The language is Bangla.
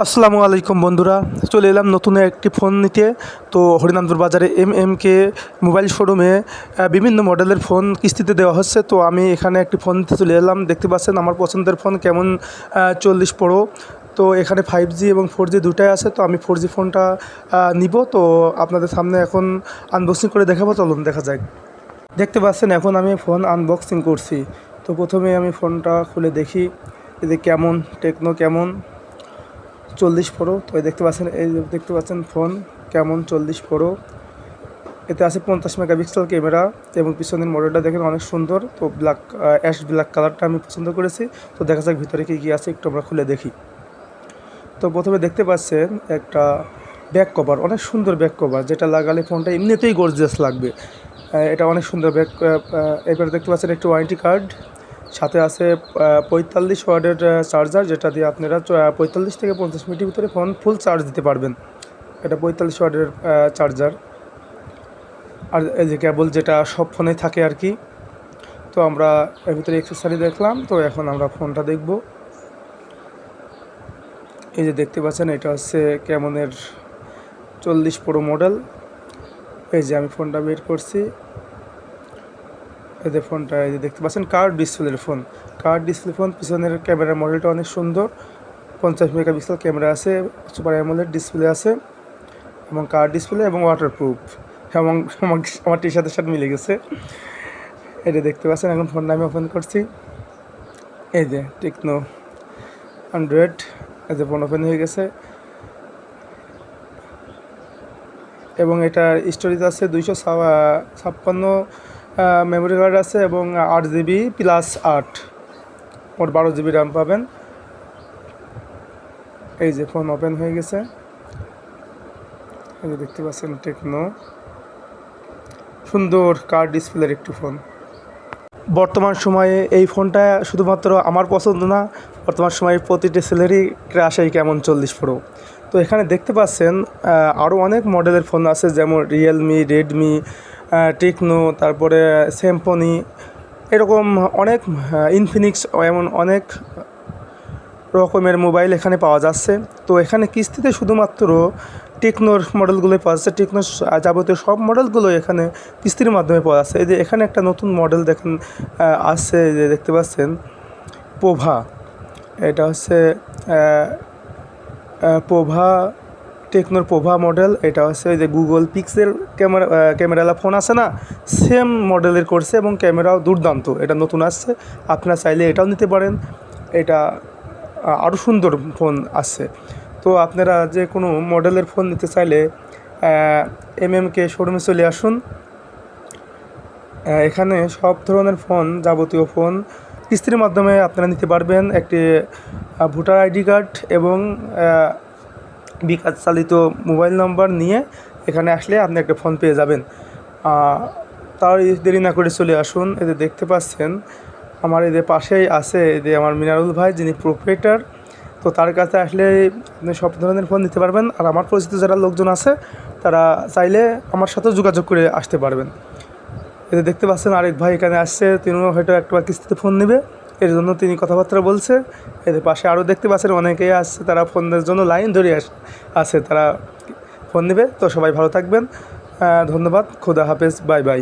আসসালামু আলাইকুম বন্ধুরা, চলে এলাম নতুন একটি ফোন নিতে। তো হরিনামপুর বাজারে এমএমকে মোবাইল শোরুমে বিভিন্ন মডেলের ফোন কিস্তিতে দেওয়া হচ্ছে। তো আমি এখানে একটি ফোন নিতে চলে এলাম। দেখতে পাচ্ছেন আমার পছন্দের ফোন কেমন 40 প্রো। তো এখানে 5G এবং 4G দুটাই আছে। তো আমি 4G ফোনটা নিব। তো আপনাদের সামনে এখন আনবক্সিং করে দেখাবো, চলুন দেখা যাক। দেখতে পাচ্ছেন এখন আমি ফোন আনবক্সিং করছি। তো প্রথমে আমি ফোনটা খুলে দেখি যে কেমন, টেকনো কেমন 40 প্রো। তো দেখতে পাচ্ছেন, এই যে দেখতে পাচ্ছেন ফোন কেমন 40 প্রো। এতে আছে 50 মেগাপিক্সেল ক্যামেরা এবং পিছনের মডেলটা দেখেন অনেক সুন্দর। তো অ্যাশ ব্ল্যাক কালারটা আমি পছন্দ করেছি। তো দেখা যাক ভিতরে কী আছে, একটু আমরা খুলে দেখি। তো প্রথমে দেখতে পাচ্ছেন একটা ব্যাক কভার, অনেক সুন্দর ব্যাক কভার, যেটা লাগালে ফোনটা এমনিতেই গর্জিয়াস লাগবে। এটা অনেক সুন্দর ব্যাক। এরপরে দেখতে পাচ্ছেন একটু ওয়ারেন্টি কার্ড, সাথে আছে 45 ওয়াটের চার্জার, যেটা দিয়ে আপনারা 45 থেকে 50 মিনিটের ভিতরে ফোন ফুল চার্জ দিতে পারবেন। এটা 45 ওয়াটের চার্জার। আর এই যে কেবল, যেটা সব ফোনে থাকে আর কি। তো আমরা এর ভিতরে অ্যাক্সেসরি দেখলাম। তো এখন আমরা ফোনটা দেখব। এই যে দেখতে পাচ্ছেন, এটা হচ্ছে ক্যামনের 40 প্রো মডেল। এই যে আমি ফোনটা বের করছি। এই যে ফোনটা, এই যে দেখতে পাচ্ছেন কার্ভ ডিসপ্লে ফোন। পিছনের ক্যামেরার মডেলটা অনেক সুন্দর, 50 মেগাপিক্সেল ক্যামেরা আছে, সুপার অ্যামোলেড ডিসপ্লে আছে এবং কার্ভ ডিসপ্লে এবং ওয়াটারপ্রুফ এবং আমার টি শার্টের সাথে মিলে গেছে। এটা দেখতে পাচ্ছেন। এখন ফোনটা আমি ওপেন করছি। এই যে টেকনো অ্যান্ড্রয়েড, এই যে ফোন ওপেন হয়ে গেছে এবং এটার স্টোরেজ আছে 256 মেমোরি কার্ড আছে এবং 8GB প্লাস 8, মোট 12GB র্যাম পাবেন। এই যে ফোন ওপেন হয়ে গেছে। এই যে দেখতে পাচ্ছেন টেকনো, সুন্দর কার্ভ ডিসপ্লের একটি ফোন। বর্তমান সময়ে এই ফোনটা শুধুমাত্র আমার পছন্দ না, বর্তমান সময়ে প্রতিটি ছেলেরই ক্রাশ এই কেমন 40 প্রো। তো এখানে দেখতে পাচ্ছেন আরও অনেক মডেলের ফোন আছে, যেমন রিয়েলমি, রেডমি, টেকনো, তারপরে স্যামসং, এরকম অনেক, ইনফিনিক্স, এমন অনেক রকমের মোবাইল এখানে পাওয়া যাচ্ছে। তো এখানে কিস্তিতে শুধুমাত্র টেকনোর মডেলগুলোই পাওয়া যাচ্ছে। টেকনোর যাবতীয় সব মডেলগুলো এখানে কিস্তির মাধ্যমে পাওয়া যাচ্ছে। এই যে এখানে একটা নতুন মডেল দেখেন আসছে, যে দেখতে পাচ্ছেন পোভা। এটা হচ্ছে পোভা, টেকনোর পোভা মডেল। এটা হচ্ছে ওই যে গুগল পিক্সেল ক্যামেরাওয়ালা ফোন আছে না, সেম মডেলের করছে এবং ক্যামেরাও দুর্দান্ত। এটা নতুন আসছে, আপনারা চাইলে এটাও নিতে পারেন। এটা আরও সুন্দর ফোন আছে। তো আপনারা যে কোনো মডেলের ফোন নিতে চাইলে এমএমকে শোরুমে চলে আসুন। এখানে সব ধরনের ফোন, যাবতীয় ফোন কিস্তির মাধ্যমে আপনারা নিতে পারবেন। একটি ভোটার আইডি কার্ড এবং বিকাশ চালিত মোবাইল নম্বর নিয়ে এখানে আসলে আপনি একটা ফোন পেয়ে যাবেন। তার দেরি না করে চলে আসুন। এদের দেখতে পাচ্ছেন আমার এদের পাশেই আছে এদের আমার মিনারুল ভাই, যিনি প্রোপ্রাইটার। তো তার কাছে আসলে আপনি সব ধরনের ফোন নিতে পারবেন। আর আমার পরিচিত যারা লোকজন আছে, তারা চাইলে আমার সাথেও যোগাযোগ করে আসতে পারবেন। এদের দেখতে পাচ্ছেন আরেক ভাই এখানে আসছে, তিনিও হয়তো একটা কিস্তিতে ফোন নেবে, এর জন্য তিনি কথাবার্তা বলছে। এদের পাশে আরও দেখতে পাচ্ছেন অনেকেই আসছে, তারা ফোনের জন্য লাইন ধরে আছে, তারা ফোন নেবে। তো সবাই ভালো থাকবেন, ধন্যবাদ, খোদা হাফেজ, বাই বাই।